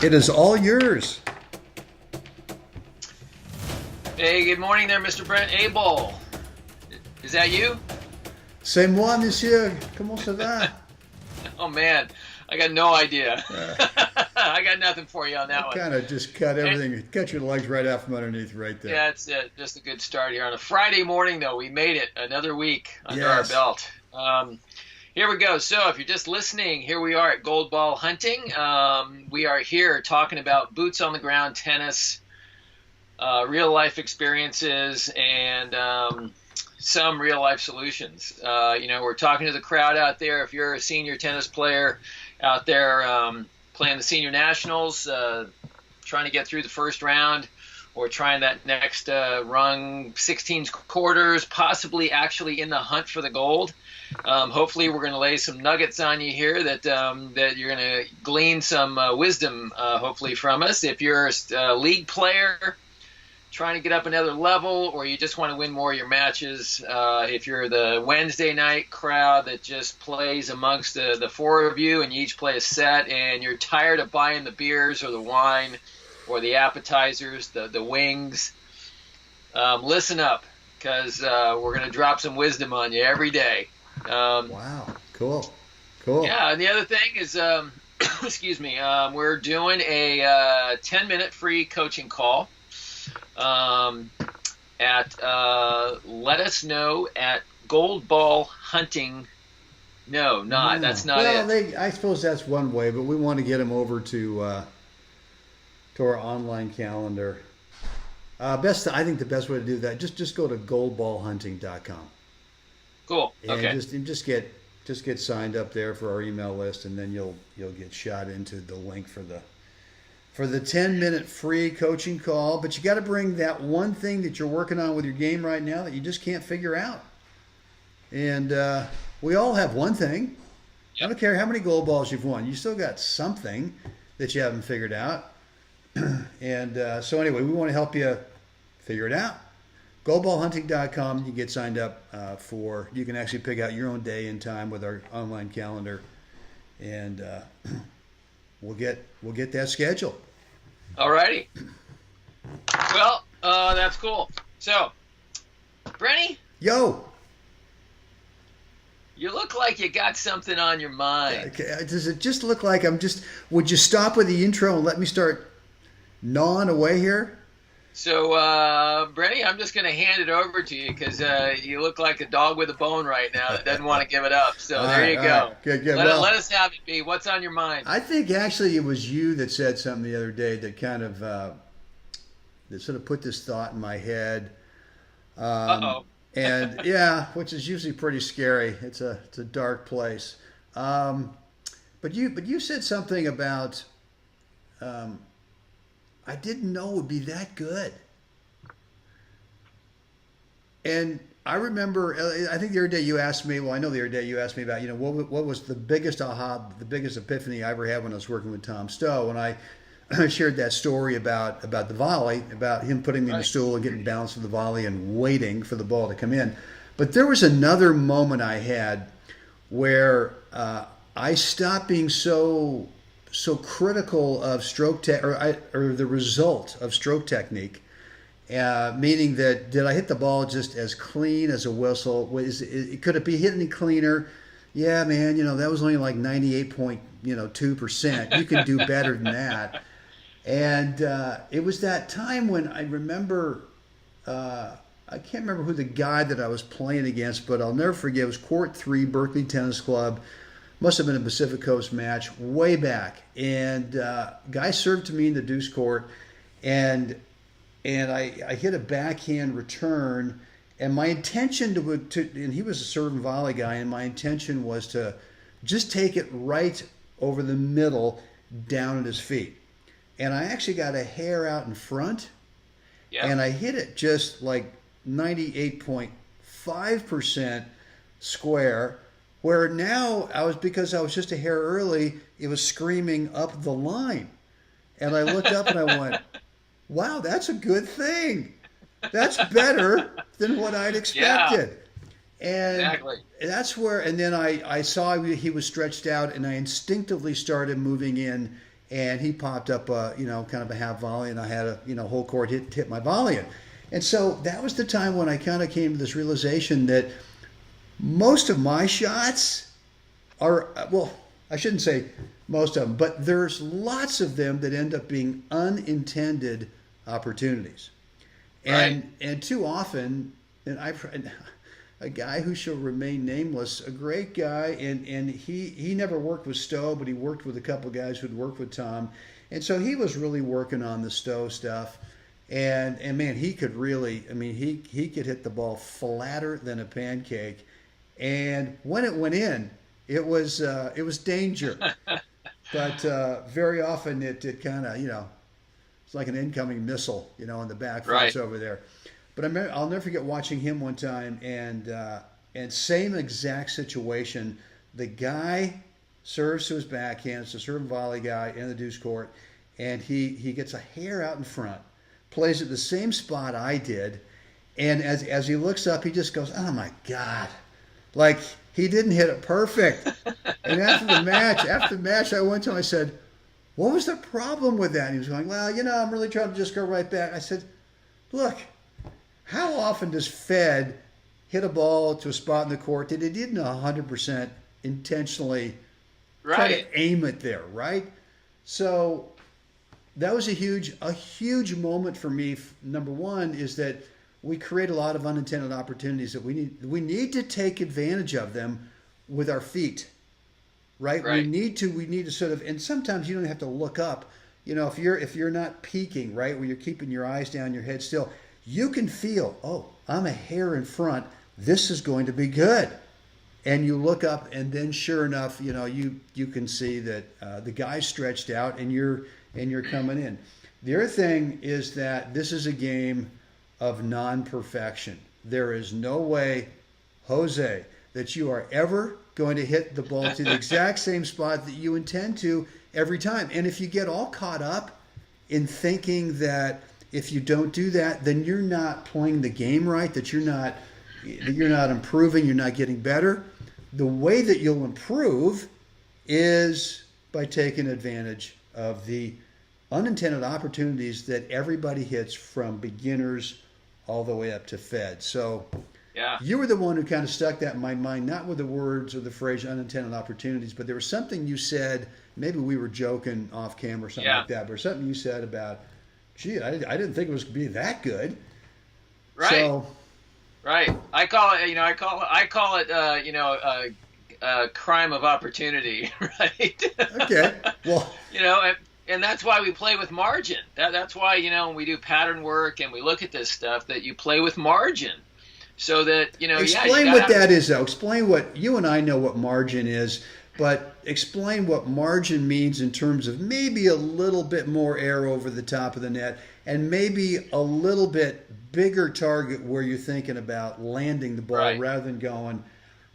It is all yours. Hey, good morning there, Mr. Brent Abel. Is that you? C'est moi, monsieur. Comment ça va? Oh, man, I got no idea. Uh, I got nothing for you on I that one. kind of just cut And, everything, cut your legs right out from underneath right there. yeah, it's just a good start here. On a Friday morning, though, we made it another week under our Yes. belt. Here we go. So if you're just listening, here we are at Gold Ball Hunting. We are here talking about boots on the ground tennis, real life experiences, and some real life solutions. We're talking to the crowd out there. If you're a senior tennis player out there playing the senior nationals, trying to get through the first round, or trying that next rung, 16 quarters, possibly actually in the hunt for the gold. Hopefully, we're going to lay some nuggets on you here that you're going to glean some wisdom, hopefully, from us. If you're a league player trying to get up another level, or you just want to win more of your matches, if you're the Wednesday night crowd that just plays amongst the four of you and you each play a set, and you're tired of buying the beers or the wine or the appetizers, the wings, listen up, because we're going to drop some wisdom on you every day. Wow. Cool. Cool. Yeah, and the other thing is, excuse me, we're doing a 10-minute free coaching call at let us know at Gold Ball Hunting. No, not. Yeah. That's not Well, it. I suppose that's one way, but we want to get them over to our online calendar. I think the best way to do that, just go to goldballhunting.com Cool. and Okay. just get signed up there for our email list, and then you'll get shot into the link for the 10-minute free coaching call. But you got to bring that one thing that you're working on with your game right now that you just can't figure out. And we all have one thing. I Yep. don't care how many gold balls you've won. You still got something that you haven't figured out. And so anyway, we want to help you figure it out. Goldballhunting.com. You get signed up you can actually pick out your own day and time with our online calendar, and we'll get that scheduled. Alrighty. Well, that's cool. So, Brenny, Yo, you look like you got something on your mind. does it just look like would you stop with the intro and let me start gnawing away here? So, Brenny, I'm just going to hand it over to you because you look like a dog with a bone right now that doesn't want to give it up. So All there right, you all go. right. Good, good. Let us have it be. What's on your mind? I think actually it was you that said something the other day that kind of that sort of put this thought in my head. Uh-oh. And yeah, which is usually pretty scary. It's a dark place. But you said something about I didn't know it would be that good. And I remember, I think the other day you asked me. Well, I know the other day you asked me about what was the biggest the biggest epiphany I ever had when I was working with Tom Stowe, and I shared that story about the volley, about him putting me in the Right. stool and getting balanced for the volley and waiting for the ball to come in. But there was another moment I had where I stopped being so critical of or the result of stroke technique, meaning that did I hit the ball just as clean as a whistle? Could it be hit any cleaner? Yeah, man, that was only like 98.2%. You can do better than that. And it was that time when I remember, I can't remember who the guy that I was playing against, but I'll never forget. It was Court 3, Berkeley Tennis Club. Must have been a Pacific Coast match way back. And guy served to me in the deuce court, and I hit a backhand return. And my intention and he was a serve and volley guy, and my intention was to just take it right over the middle down at his feet. And I actually got a hair out in front, Yeah. and I hit it just like 98.5% square, where now because I was just a hair early, it was screaming up the line. And I looked up and I went, wow, that's a good thing. That's better than what I'd expected. And Exactly. that's where, and then I saw he was stretched out, and I instinctively started moving in and he popped up kind of a half volley, and I had a whole court hit my volley in. And so that was the time when I kind of came to this realization that most of my shots are, well, I shouldn't say most of them, but there's lots of them that end up being unintended opportunities. And too often, and a guy who shall remain nameless, a great guy, and he never worked with Stowe, but he worked with a couple guys who'd worked with Tom, and so he was really working on the Stowe stuff, and man, he could really, I mean, he could hit the ball flatter than a pancake, and when it went in, it was danger, but very often it kind of it's like an incoming missile, in the back fence over there. But I'll never forget watching him one time, and same exact situation. The guy serves to his backhand, it's a serve and volley guy in the deuce court, and he gets a hair out in front, plays at the same spot I did, and as he looks up, he just goes, "Oh my God!" Like he didn't hit it perfect. And after the match, I went to him. I said, "What was the problem with that?" And he was going, "Well, I'm really trying to just go right back." I said, "Look. How often does Fed hit a ball to a spot in the court that he didn't 100% intentionally try to aim it there, right?" So that was a huge moment for me. Number one is that we create a lot of unintended opportunities that we need to take advantage of them with our feet, right? We need to sort of, and sometimes you don't have to look up. If you're not peeking, right, where you're keeping your eyes down, your head still. You can feel, oh, I'm a hair in front. This is going to be good. And you look up, and then sure enough, you can see that the guy's stretched out, and you're coming in. The other thing is that this is a game of non-perfection. There is no way, Jose, that you are ever going to hit the ball to the exact same spot that you intend to every time. And if you get all caught up in thinking that if you don't do that, then you're not playing the game right, that you're not improving, you're not getting better. The way that you'll improve is by taking advantage of the unintended opportunities that everybody hits from beginners all the way up to Fed. So you were the one who kind of stuck that in my mind, not with the words or the phrase unintended opportunities, but there was something you said, maybe we were joking off camera or something like that, but something you said about, gee, I didn't think it was going to be that good. Right. So, right. I call it a crime of opportunity. Right. Okay. Well. And that's why we play with margin. That's why when we do pattern work and we look at this stuff, that you play with margin, so that Explain what that is, though. Explain what you and I know what margin is. But explain what margin means in terms of maybe a little bit more air over the top of the net and maybe a little bit bigger target where you're thinking about landing the ball rather than going,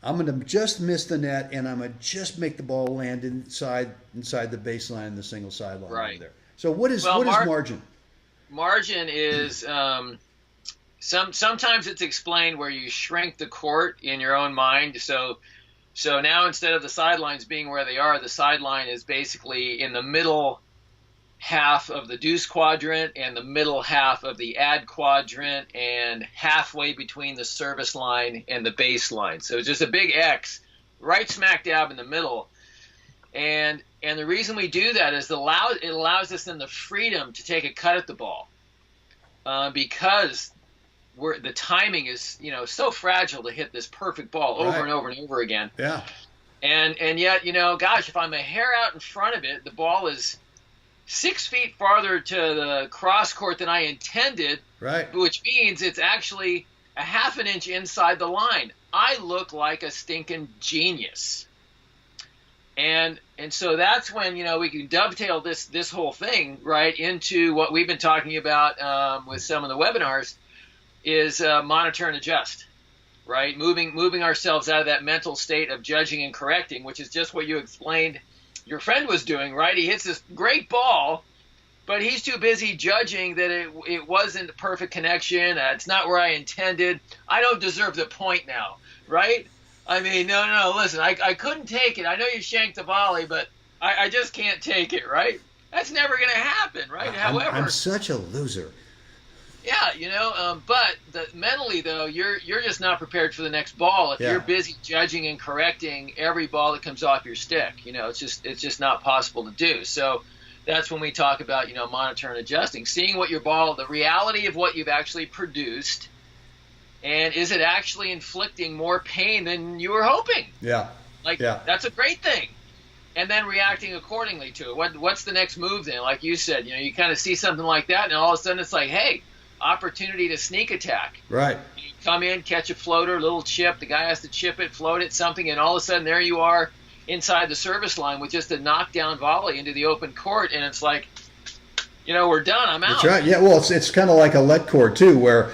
I'm going to just miss the net and I'm going to just make the ball land inside the baseline and the single sideline over there. So what is margin? Margin is sometimes it's explained where you shrink the court in your own mind. So now instead of the sidelines being where they are, the sideline is basically in the middle half of the deuce quadrant and the middle half of the ad quadrant and halfway between the service line and the baseline. So it's just a big X right smack dab in the middle. And the reason we do that is it allows us then the freedom to take a cut at the ball because the timing is so fragile to hit this perfect ball over and over and over again. Yeah. And yet gosh, if I'm a hair out in front of it, the ball is 6 feet farther to the cross court than I intended. Right. Which means it's actually a half an inch inside the line. I look like a stinking genius. And so that's when we can dovetail this whole thing right into what we've been talking about with some of the webinars. Is monitor and adjust, right? Moving ourselves out of that mental state of judging and correcting, which is just what you explained your friend was doing, right? He hits this great ball, but he's too busy judging that it wasn't a perfect connection. It's not where I intended. I don't deserve the point now, right? I mean, no, listen, I couldn't take it. I know you shanked the volley, but I just can't take it, right? That's never going to happen, right? I'm However, such a loser. yeah, but mentally though, you're just not prepared for the next ball if Yeah. you're busy judging and correcting every ball that comes off your stick. It's just not possible to do. So that's when we talk about monitor and adjusting, seeing what your ball, the reality of what you've actually produced, and is it actually inflicting more pain than you were hoping? Yeah. That's a great thing. And then reacting accordingly to it. What's the next move then? Like you said, you kind of see something like that, and all of a sudden it's like, hey, opportunity to sneak attack. Right. You come in, catch a floater, little chip. The guy has to chip it, float it, something, and all of a sudden there you are inside the service line with just a knockdown volley into the open court, and it's like, we're done. I'm out. That's right. Yeah. Well, it's kind of like a let court too, where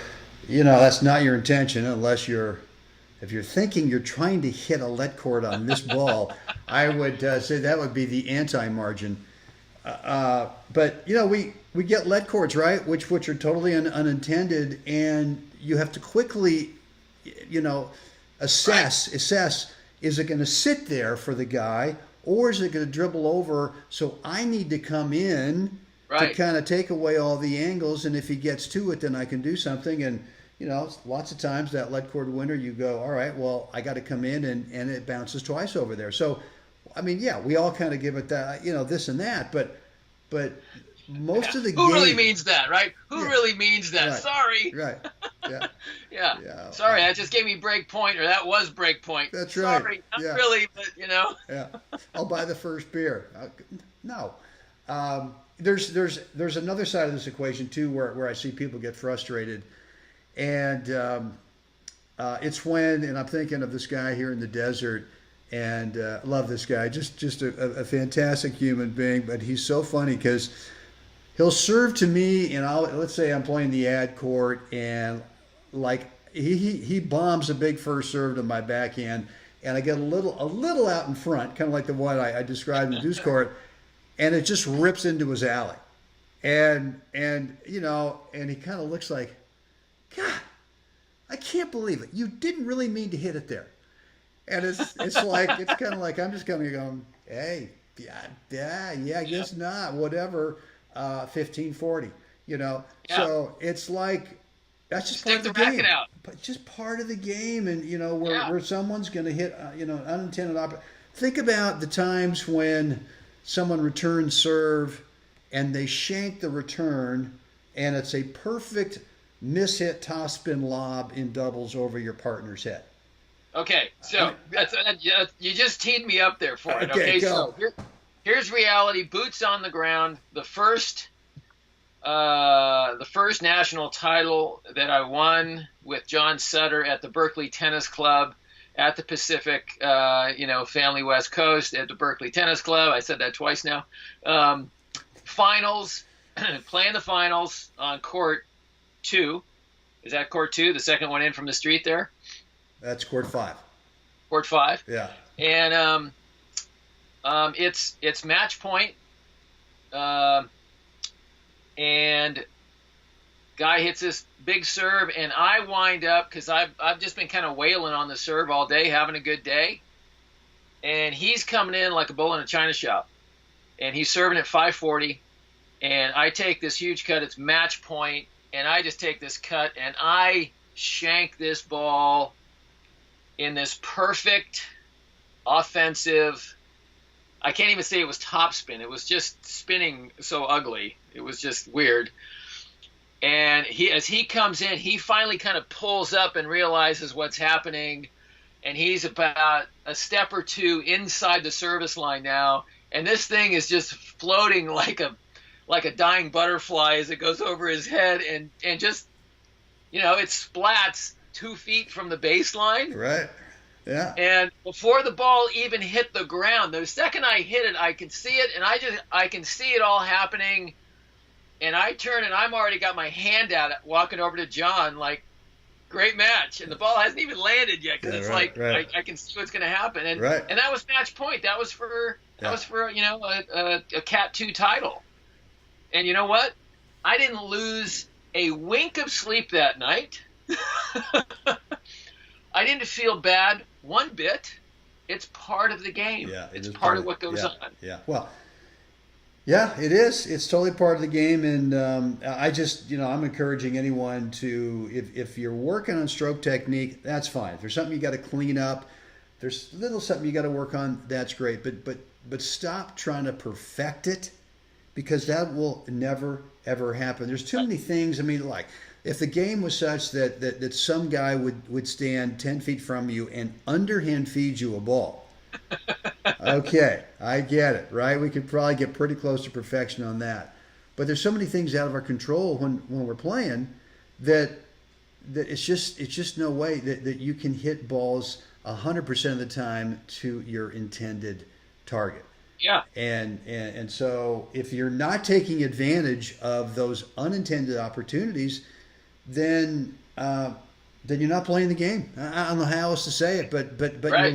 that's not your intention unless if you're thinking you're trying to hit a let court on this ball. I would say that would be the anti-margin. But we get let courts, right, which are totally unintended, and you have to quickly, assess. Is it going to sit there for the guy, or is it going to dribble over? So I need to come in to kind of take away all the angles, and if he gets to it, then I can do something. And lots of times that let court winner, you go, all right, well, I got to come in, and it bounces twice over there. So, I mean, yeah, we all kind of give it that, this and that, but most of the game. Who really means that, right? Who really means that? Right. Sorry. Right. Yeah. Yeah. Sorry, that just gave me break point, or that was break point. That's right. Sorry, not really, but Yeah. I'll buy the first beer. No. There's another side of this equation too, where I see people get frustrated, and it's when, and I'm thinking of this guy here in the desert. And love this guy, just a fantastic human being. But he's so funny because he'll serve to me, and let's say I'm playing the ad court, and like he bombs a big first serve to my backhand, and I get a little out in front, kind of like the one I described in the deuce court, and it just rips into his alley, and he kind of looks like, God, I can't believe it. You didn't really mean to hit it there. And it's kind of like I'm just coming going, hey, yeah, I guess not, whatever, 15-40, Yeah. So it's like that's just Stick part of the the game. racket out. But just part of the game, and where someone's going to hit, unintended Think about the times when someone returns serve, and they shank the return, and it's a perfect mishit toss spin lob in doubles over your partner's head. Okay, so you just teed me up there for it. Okay, go. So here's reality. Boots on the ground. The first national title that I won with John Sutter at the Berkeley Tennis Club at the Pacific, Family West Coast at the Berkeley Tennis Club. I said that twice now. Finals, playing the finals on court 2. Is that court 2? The second one in from the street there? That's court 5. Court 5. Yeah. And it's match point. And guy hits this big serve, and I wind up because I've just been kind of wailing on the serve all day, having a good day. And he's coming in like a bull in a china shop, and he's serving at 540. And I take this huge cut. It's match point, and I just take this cut, and I shank this ball in this perfect offensive. I can't even say it was top spin. It was just spinning so ugly. It was just weird. And as he comes in, he finally kind of pulls up and realizes what's happening. And he's about a step or two inside the service line now. And this thing is just floating like a dying butterfly as it goes over his head. And just, it splats 2 feet from the baseline. Right. Yeah. And before the ball even hit the ground, the second I hit it, I can see it, and I can see it all happening. And I turn, and I'm already got my hand out, walking over to John, like, great match. And the ball hasn't even landed yet because right. I can see what's going to happen. And right. and that was match point. That was for a Cat 2 title. And you know what? I didn't lose a wink of sleep that night. I didn't feel bad one bit. It's part of the game. Yeah, it's part of what goes on. Yeah. Well, Yeah, it is. It's totally part of the game, and I just, I'm encouraging anyone to, if you're working on stroke technique, that's fine. If there's something you got to clean up, there's little something you got to work on, that's great. But stop trying to perfect it, because that will never ever happen. There's too many things. I mean, like if the game was such that some guy would stand 10 feet from you and underhand feed you a ball. Okay, I get it, right? We could probably get pretty close to perfection on that. But there's so many things out of our control when we're playing that it's just no way that you can hit balls 100% of the time to your intended target. Yeah. And so if you're not taking advantage of those unintended opportunities, then you're not playing the game. I don't know how else to say it, but Right.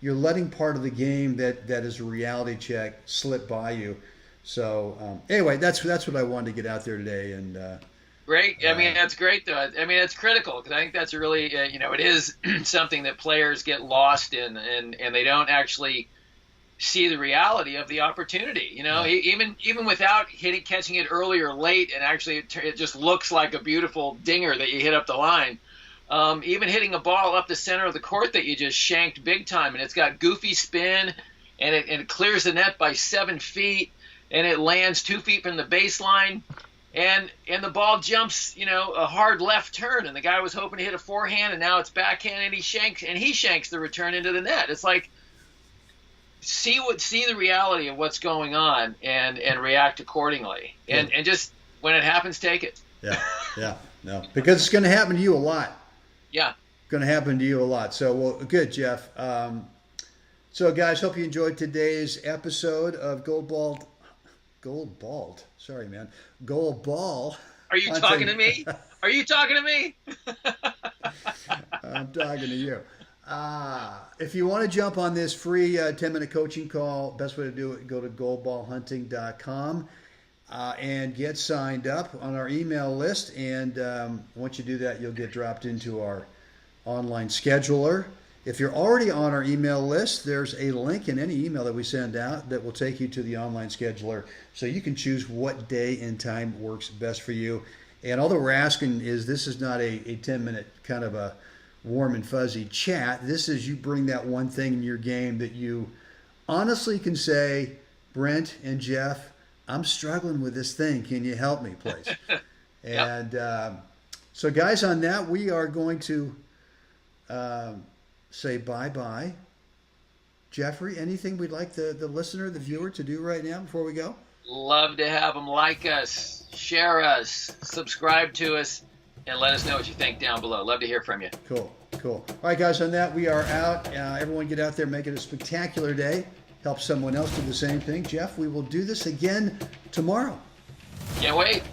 you're letting part of the game that is a reality check slip by you. So anyway, that's what I wanted to get out there today. And Great. I mean, that's great, though. I mean, it's critical because I think that's a really, it is something that players get lost in, and they don't actually see the reality of the opportunity. Even without catching it early or late, and actually it just looks like a beautiful dinger that you hit up the line. Even hitting a ball up the center of the court that you just shanked big time, and it's got goofy spin, and it clears the net by 7 feet, and it lands 2 feet from the baseline, and the ball jumps, a hard left turn, and the guy was hoping to hit a forehand, and now it's backhand, and he shanks the return into the net. It's like see the reality of what's going on and react accordingly, and just when it happens, take it. Yeah, no, because it's going to happen to you a lot. Yeah. Going to happen to you a lot. So, well, good, Jeff. So, guys, hope you enjoyed today's episode of Gold Ball. Sorry, man. Gold Ball. Are you talking to me? Are you talking to me? I'm talking to you. If you want to jump on this free 10-minute coaching call, best way to do it, go to goldballhunting.com. And get signed up on our email list. And once you do that, you'll get dropped into our online scheduler. If you're already on our email list, there's a link in any email that we send out that will take you to the online scheduler, so you can choose what day and time works best for you. And all that we're asking is, this is not a 10-minute kind of a warm and fuzzy chat. This is you bring that one thing in your game that you honestly can say, Brent and Jeff, I'm struggling with this thing. Can you help me, please? And so, guys, on that, we are going to say bye-bye. Jeffrey, anything we'd like the listener, the viewer, to do right now before we go? Love to have them like us, share us, subscribe to us, and let us know what you think down below. Love to hear from you. Cool. All right, guys, on that, we are out. Everyone get out there, make it a spectacular day. Help someone else do the same thing. Jeff, we will do this again tomorrow. Can't wait.